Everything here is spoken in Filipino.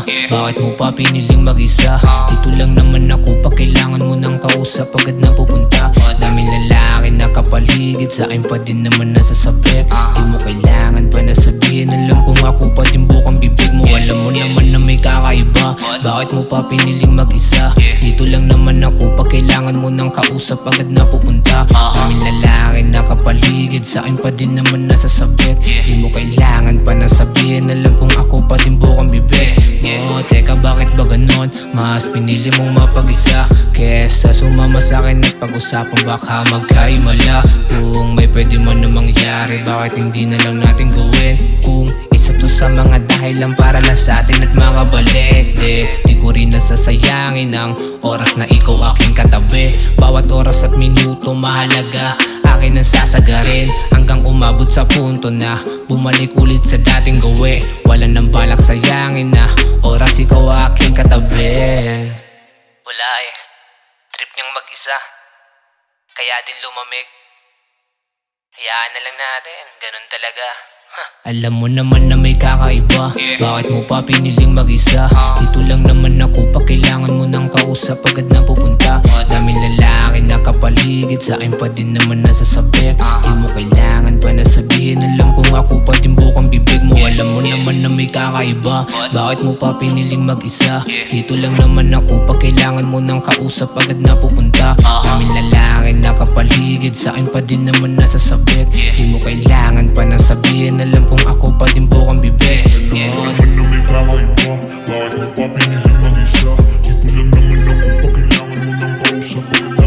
Bakit mo pa piniling mag-isa? Dito lang naman ako pag kailangan mo ng kausap. Agad na pupunta. Daming lalaki nakapaligid, sa akin pa din naman nasasabik. Di mo kailangan pa na sabihin, alam kong ako pa din bukang bibig mo. Alam mo naman na may kakaiba, bakit mo pa piniling mag-isa? Dito lang naman ako pag kailangan mo ng kausap. Agad na pupunta. Daming lalaki nakapaligid, sa akin pa din naman nasasabik. Di mo kailangan pa na sabihin, alam kong ako pa din bukang bibig. Oh, teka bakit ba ganon? Mas pinili mong mapag-isa kesa sumama sa akin at pag-usapan baka magkaimala. Kung may pwede man na mangyari, bakit hindi na lang natin gawin? Kung isa to sa mga dahilan para lang sa atin at makabalik, di ko rin nasasayangin ang oras na ikaw aking katabi. Bawat oras at minuto mahalaga, akin ang sasagarin hanggang umabot sa punto na bumalik ulit sa dating gawi. Wala nang balak sayangin na oras ikaw aking katabi. Wala eh, trip niyang mag-isa, kaya din lumamig. Hayaan na lang natin, ganun talaga. Alam mo naman na may kakaiba, bakit mo pa piniling mag-isa? Dito lang naman ako pag kailangan mo ng kausap. Agad na pupunta. Daming lalaki nakapaligid, sa akin pa din naman nasasabik. Di mo kailangan pa na sabihin, alam kong ako pa din bukang bibig mo. Alam mo naman na may kakaiba, bakit mo pa piniling mag-isa? Dito lang naman ako pag kailangan mo ng kausap. Agad na pupunta. Daming lalaki nakapaligid, sa akin pa din naman nasasabik. Di mo kailangan pa na sabihin, alam kong ako pa din bukang bibig. Naman na may kakaiba, bakit mo pa piniling mag-isa? Dito lang naman ako pag kailangan mo ng kausap.